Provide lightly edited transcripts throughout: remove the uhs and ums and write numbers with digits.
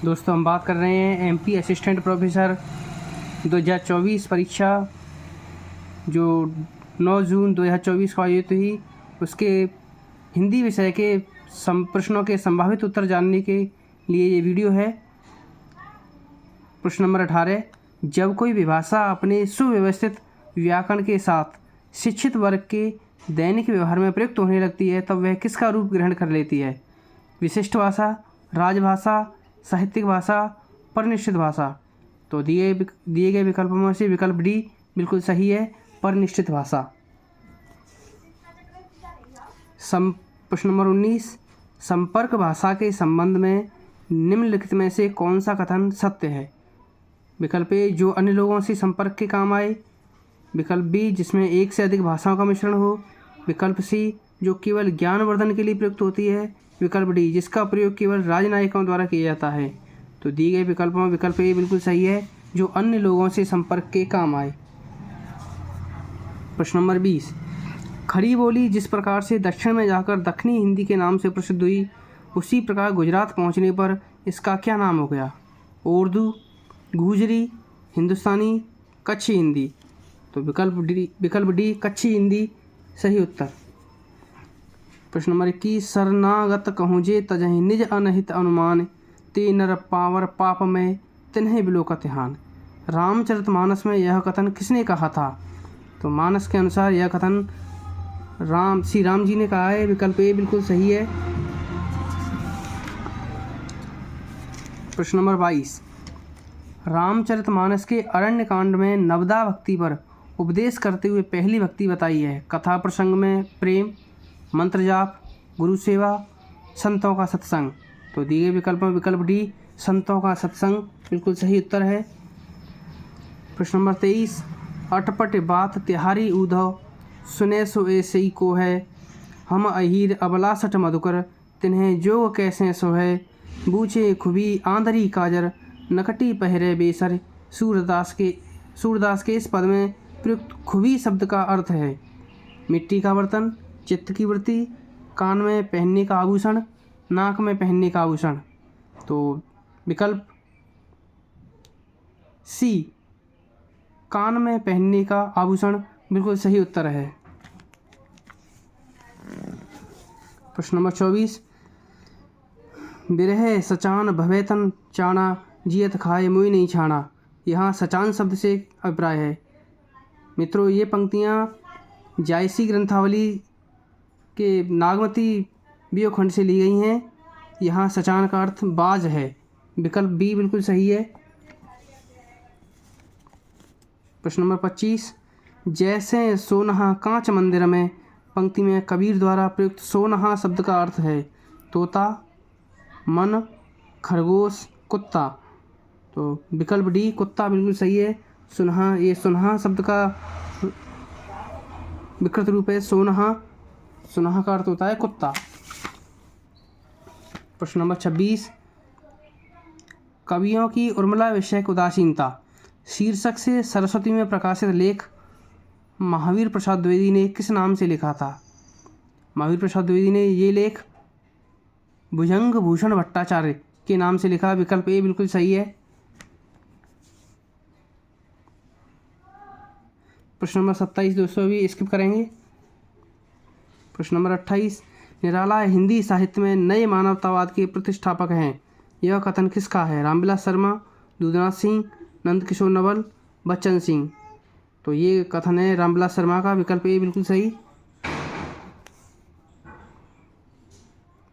दोस्तों हम बात कर रहे हैं एमपी असिस्टेंट प्रोफेसर 2024 परीक्षा जो 9 जून 2024 को आयोजित हुई, उसके हिंदी विषय के प्रश्नों के संभावित उत्तर जानने के लिए ये वीडियो है। प्रश्न नंबर 18, जब कोई विभाषा अपने सुव्यवस्थित व्याकरण के साथ शिक्षित वर्ग के दैनिक व्यवहार में प्रयुक्त होने लगती है तब वह किसका रूप ग्रहण कर लेती है? विशिष्ट भाषा, राजभाषा, साहित्यिक भाषा, परनिश्चित भाषा। तो दिए गए विकल्पों में से विकल्प डी बिल्कुल सही है, परनिश्चित भाषा। प्रश्न नंबर 19, संपर्क भाषा के संबंध में निम्नलिखित में से कौन सा कथन सत्य है? विकल्प ए, जो अन्य लोगों से संपर्क के काम आए। विकल्प बी, जिसमें एक से अधिक भाषाओं का मिश्रण हो। विकल्प सी, जो केवल ज्ञानवर्धन के लिए प्रयुक्त होती है। विकल्प डी, जिसका प्रयोग केवल राजनयिकों द्वारा किया जाता है। तो दिए गए विकल्पों में विकल्प ए बिल्कुल सही है, जो अन्य लोगों से संपर्क के काम आए। प्रश्न नंबर 20, खड़ी बोली जिस प्रकार से दक्षिण में जाकर दक्षिणी हिंदी के नाम से प्रसिद्ध हुई, उसी प्रकार गुजरात पहुंचने पर इसका क्या नाम हो गया? उर्दू, गुजरी, हिंदुस्तानी, कच्छी हिंदी। तो विकल्प डी कच्छी हिंदी सही उत्तर। प्रश्न नंबर 21, शरणागत कहूँजे तजहि निज अनहित अनुमान, ते नर पावर पाप में तिन्हें बिलोकत हान। रामचरितमानस में यह कथन किसने कहा था? तो मानस के अनुसार यह कथन श्री राम जी ने कहा है। विकल्प ए बिल्कुल सही है। प्रश्न नंबर 22, रामचरितमानस के अरण्य कांड में नवदा भक्ति पर उपदेश करते हुए पहली भक्ति बताई है। कथा प्रसंग में प्रेम, मंत्र जाप, गुरु सेवा, संतों का सत्संग। तो दिए गए विकल्प में विकल्प डी संतों का सत्संग बिल्कुल सही उत्तर है। प्रश्न नंबर 23, अटपट बात तिहारी उधव, सुने सो ऐसे को है। हम अहीर अबला सट मधुकर, तिन्हें जो कैसे सो है। बूझे खुबी आंधरी काजर, नकटी पहरे बेसर। सूरदास के इस पद में प्रयुक्त खुबी शब्द का अर्थ है मिट्टी का बर्तन, चित्त की वृत्ति, कान में पहनने का आभूषण, नाक में पहनने का आभूषण। तो विकल्प सी कान में पहनने का आभूषण बिल्कुल सही उत्तर है। प्रश्न नंबर 24, बिरह सचान भवेतन चाना, जियत खाए मुई नहीं छाना। यहाँ सचान शब्द से अभिप्राय है। मित्रों, ये पंक्तियाँ जायसी ग्रंथावली के नागमती वियोखंड से ली गई हैं। यहाँ सचान का अर्थ बाज है। विकल्प बी बिल्कुल सही है। प्रश्न नंबर 25, जैसे सोनहा कांच मंदिर में पंक्ति में कबीर द्वारा प्रयुक्त सोनहा शब्द का अर्थ है तोता, मन, खरगोश, कुत्ता। तो विकल्प डी कुत्ता बिल्कुल सही है। सुनहा शब्द का विकृत रूप है सोनहा। सुनहा का अर्थ होता है कुत्ता। प्रश्न नंबर 26, कवियों की उर्मिला विषयक उदासीनता शीर्षक से सरस्वती में प्रकाशित लेख महावीर प्रसाद द्विवेदी ने किस नाम से लिखा था? महावीर प्रसाद द्विवेदी ने ये लेख भुजंग भूषण भट्टाचार्य के नाम से लिखा। विकल्प ए बिल्कुल सही है। प्रश्न नंबर 27 दोस्तों अभी स्किप करेंगे। प्रश्न नंबर 28, निराला हिंदी साहित्य में नए मानवतावाद के प्रतिष्ठापक हैं। यह कथन किसका है? रामविलास शर्मा, दूधनाथ सिंह, नंदकिशोर नवल, बच्चन सिंह। तो ये कथन है रामविलास शर्मा का। विकल्प ए बिल्कुल सही।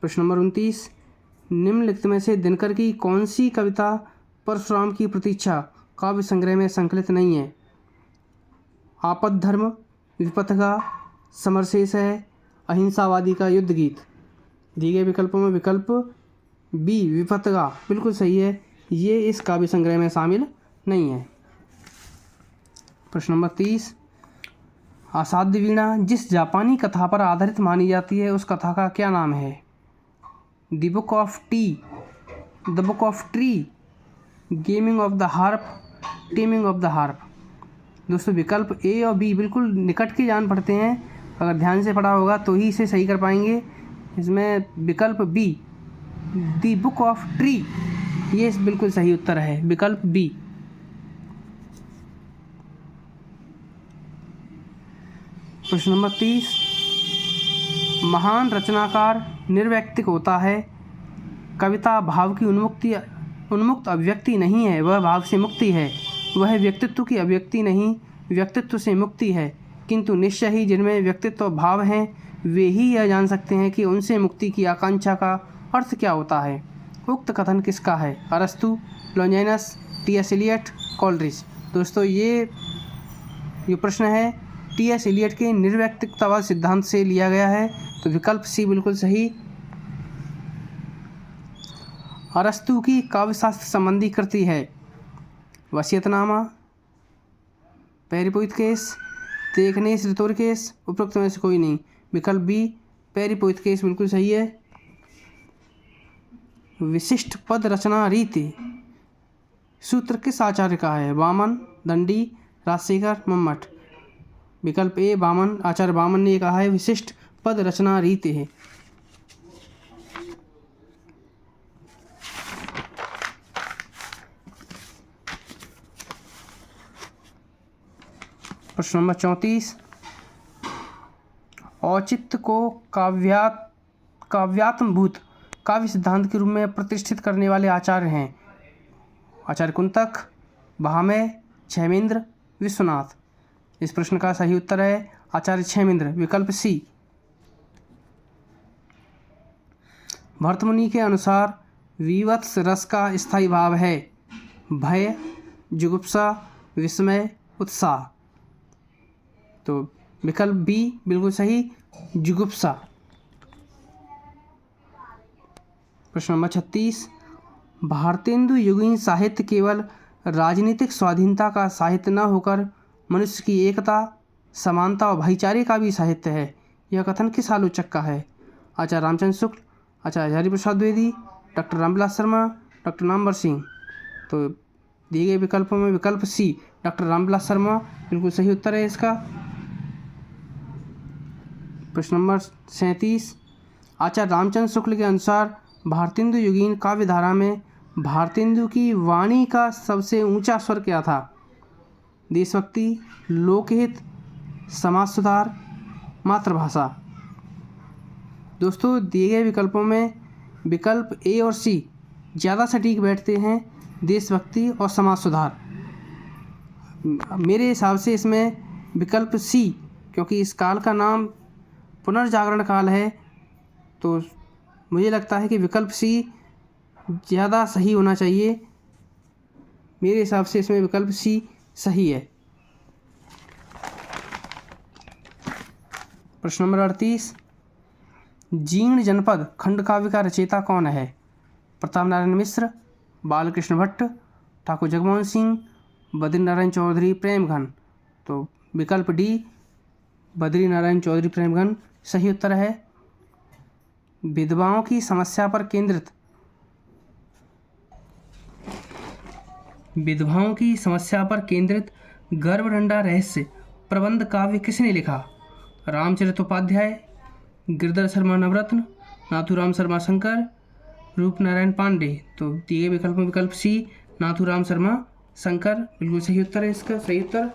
प्रश्न नंबर 29, निम्नलिखित में से दिनकर की कौन सी कविता परशुराम की प्रतीक्षा काव्य संग्रह में संकलित नहीं है? आपद धर्म, विपथगा, समरशेष है, अहिंसावादी का युद्ध गीत। दिए गए विकल्पों में विकल्प बी विपथगा बिल्कुल सही है। ये इस काव्य संग्रह में शामिल नहीं है। प्रश्न नंबर 30, असाध्य वीणा जिस जापानी कथा पर आधारित मानी जाती है उस कथा का क्या नाम है? The book of tree, gaming of the harp, taming of the harp. दोस्तों विकल्प ए और बी बिल्कुल निकट के जान पड़ते हैं। अगर ध्यान से पढ़ा होगा तो ही इसे सही कर पाएंगे। इसमें विकल्प be the book of tree ये बिल्कुल सही उत्तर है, विकल्प बी। प्रश्न नंबर 30, महान रचनाकार निर्वैयक्तिक होता है। कविता भाव की उन्मुक्त अभिव्यक्ति नहीं है, वह भाव से मुक्ति है। वह व्यक्तित्व की अभिव्यक्ति नहीं, व्यक्तित्व से मुक्ति है। किंतु निश्चय ही जिनमें व्यक्तित्व भाव हैं वे ही यह जान सकते हैं कि उनसे मुक्ति की आकांक्षा का अर्थ क्या होता है। उक्त कथन किसका है? अरस्तु, लॉन्जिनस, टी.एस. Elliott, Coleridge. दोस्तों ये प्रश्न है टी.एस. एलियट के निर्वैयक्तिकतावाद सिद्धांत से लिया गया है, तो विकल्प सी बिल्कुल सही। अरस्तु की काव्यशास्त्र संबंधी कृति है वसीयतनामा, पेरिपोइथकेस, तेखनेस रितोरकेस, उपरोक्त में से कोई नहीं। विकल्प बी पेरिपोइथकेस बिल्कुल सही है। विशिष्ट पद रचना रीति सूत्र किस आचार्य का है? वामन, दंडी, राजशेखर, मम्मट। विकल्प ए वामन, आचार्य वामन ने कहा है विशिष्ट पद रचना रीति है। प्रश्न नंबर 34, औचित्य को काव्यात्मभूत काव्य सिद्धांत के रूप में प्रतिष्ठित करने वाले आचार्य हैं? आचार्य कुंतक, भामह, क्षेमेंद्र, विश्वनाथ। इस प्रश्न का सही उत्तर है आचार्य क्षेमेंद्र, विकल्प सी। भर्तमुनि के अनुसार विवत्स रस का स्थायी भाव है भय, जुगुप्सा, विस्मय, उत्साह। तो विकल्प बी बिल्कुल सही, जुगुप्सा। प्रश्न नंबर 36, भारतेंदु युगीन साहित्य केवल राजनीतिक स्वाधीनता का साहित्य न होकर मनुष्य की एकता, समानता और भाईचारे का भी साहित्य है। यह कथन किस आलोचक का है? आचार्य रामचंद्र शुक्ल, आचार्य हरिप्रसाद द्विवेदी, डॉक्टर रामविलास शर्मा, डॉक्टर नामवर सिंह। तो दिए गए विकल्पों में विकल्प सी डॉक्टर रामविलास शर्मा बिल्कुल सही उत्तर है इसका। प्रश्न नंबर 37, आचार्य रामचंद्र शुक्ल के अनुसार भारतेंदु युगीन काव्य धारा में भारतेंदु की वाणी का सबसे ऊंचा स्वर क्या था? देशभक्ति, लोकहित, समाज सुधार, मातृभाषा। दोस्तों दिए गए विकल्पों में विकल्प ए और सी ज़्यादा सटीक बैठते हैं, देशभक्ति और समाज सुधार। मेरे हिसाब से इसमें विकल्प सी, क्योंकि इस काल का नाम पुनर्जागरण काल है, तो मुझे लगता है कि विकल्प सी ज़्यादा सही होना चाहिए। मेरे हिसाब से इसमें विकल्प सी सही है। प्रश्न नंबर 38, जीर्ण जनपद खंड काव्य का रचयिता कौन है? प्रताप नारायण मिश्र, बालकृष्ण भट्ट, ठाकुर जगमोहन सिंह, बद्रीनारायण चौधरी, प्रेमघन। तो विकल्प डी बद्रीनारायण चौधरी प्रेमघन सही उत्तर है। विधवाओं की समस्या पर केंद्रित गर्भडंडा रहस्य प्रबंध काव्य किसने लिखा? रामचरितोपाध्याय, गिरधर शर्मा नवरत्न, नाथूराम शर्मा शंकर, रूपनारायण पांडे। तो दिए विकल्प में विकल्प सी नाथूराम शर्मा शंकर बिल्कुल सही उत्तर है इसका सही उत्तर।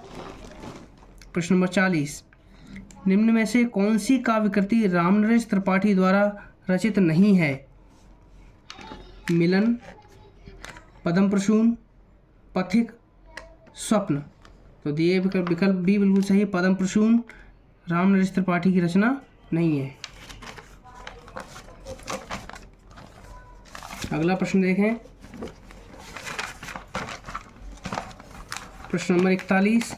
प्रश्न नंबर 40, निम्न में से कौन सी काव्य कृति रामनरेश त्रिपाठी द्वारा रचित नहीं है? मिलन, पद्म प्रसून, पथिक, स्वप्न। तो दिए विकल्प बी बिल्कुल सही, पद्म प्रसून रामनरेश त्रिपाठी की रचना नहीं है। अगला प्रश्न देखें। प्रश्न नंबर 41,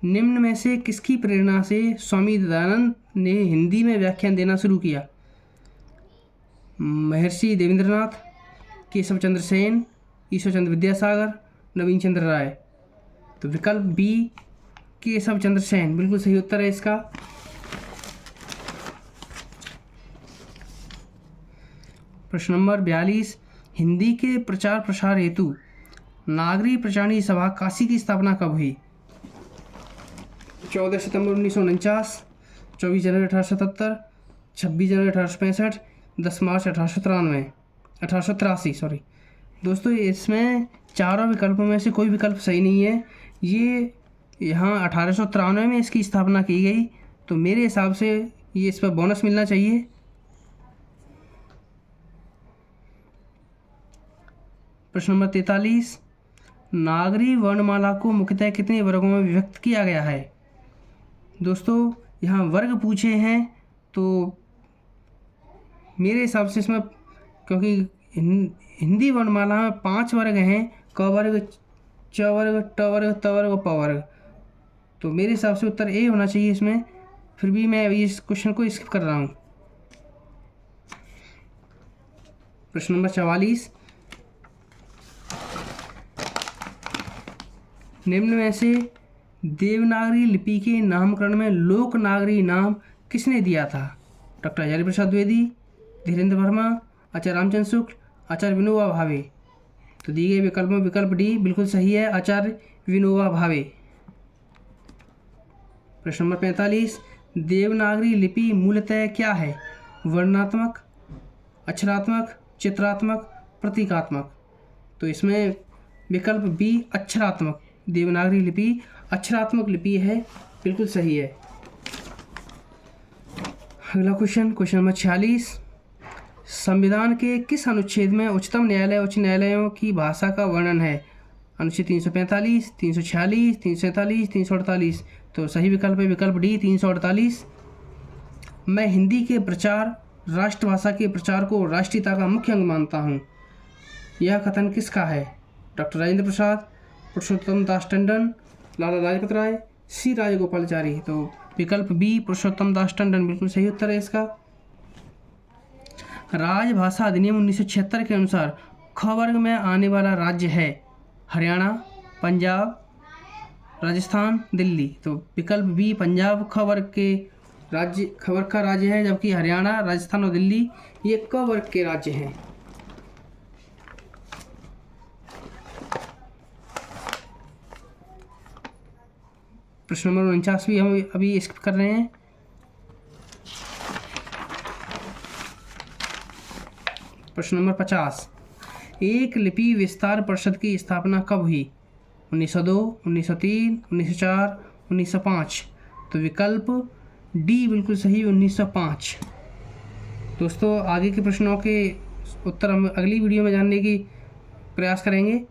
निम्न में से किसकी प्रेरणा से स्वामी दयानंद ने हिंदी में व्याख्यान देना शुरू किया? महर्षि देवेंद्रनाथ, केशव चंद्र सेन, ईश्वर चंद्र विद्यासागर, नवीन चंद्र राय। तो विकल्प बी केशव चंद्र सेन बिल्कुल सही उत्तर है इसका। प्रश्न नंबर 42, हिंदी के प्रचार प्रसार हेतु नागरी प्रचारणी सभा काशी की स्थापना कब हुई? 14 सितंबर 1949, 24 जनवरी 1877, 26 जनवरी 1865, 10 मार्च 1893। 1883 सॉरी दोस्तों, इसमें चारों विकल्पों में से कोई विकल्प सही नहीं है। ये यहाँ 1893 में इसकी स्थापना की गई, तो मेरे हिसाब से ये इस पर बोनस मिलना चाहिए। प्रश्न नंबर 43, नागरी वर्णमाला को मुख्यतः कितने वर्गों में विभक्त किया गया है? दोस्तों यहाँ वर्ग पूछे हैं, तो मेरे हिसाब से इसमें, क्योंकि हिंदी वर्णमाला में 5 वर्ग हैं, क वर्ग, च वर्ग, ट वर्ग, त वर्ग और प वर्ग, तो मेरे हिसाब से उत्तर ए होना चाहिए इसमें। फिर भी मैं इस क्वेश्चन को स्किप कर रहा हूँ। प्रश्न नंबर 44, निम्न में से देवनागरी लिपि के नामकरण में लोक नागरी नाम किसने दिया था? डॉक्टर हजारी प्रसाद द्विवेदी, धीरेन्द्र वर्मा, आचार्य रामचंद्र शुक्ल, आचार्य विनोबा भावे। तो दिए गए विकल्प में विकल्प डी बिल्कुल सही है, आचार्य विनोबा भावे। प्रश्न नंबर 45, देवनागरी लिपि मूलतः क्या है? वर्णनात्मक, अक्षरात्मक, चित्रात्मक, प्रतीकात्मक। तो इसमें विकल्प बी अक्षरात्मक, देवनागरी लिपि अक्षरात्मक लिपि है, बिल्कुल सही है। अगला क्वेश्चन नंबर 46, संविधान के किस अनुच्छेद में उच्चतम न्यायालय उच्च न्यायालयों की भाषा का वर्णन है? अनुच्छेद 345, 346, 347, 348। तो सही विकल्प है विकल्प डी 348। मैं हिंदी के प्रचार, राष्ट्रभाषा के प्रचार को राष्ट्रीयता का मुख्य अंग मानता हूँ। यह कथन किसका है? डॉक्टर राजेंद्र प्रसाद, पुरुषोत्तम दास टंडन, लाला लाजपत राय, सी राजगोपालाचारी। तो विकल्प बी पुरुषोत्तम दास टंडन बिल्कुल सही उत्तर है इसका। राजभाषा अधिनियम 1976 के अनुसार ख वर्ग में आने वाला राज्य है हरियाणा, पंजाब, राजस्थान, दिल्ली। तो विकल्प बी पंजाब ख वर्ग का राज्य है, जबकि हरियाणा, राजस्थान और दिल्ली ये क वर्ग के राज्य हैं। प्रश्न नंबर 49 भी हम अभी स्किप कर रहे हैं। प्रश्न नंबर 50, एक लिपि विस्तार परिषद की स्थापना कब हुई? 1902, 1903, 1904, 1905। तो विकल्प डी बिल्कुल सही 1905। दोस्तों आगे के प्रश्नों के उत्तर हम अगली वीडियो में जानने की प्रयास करेंगे।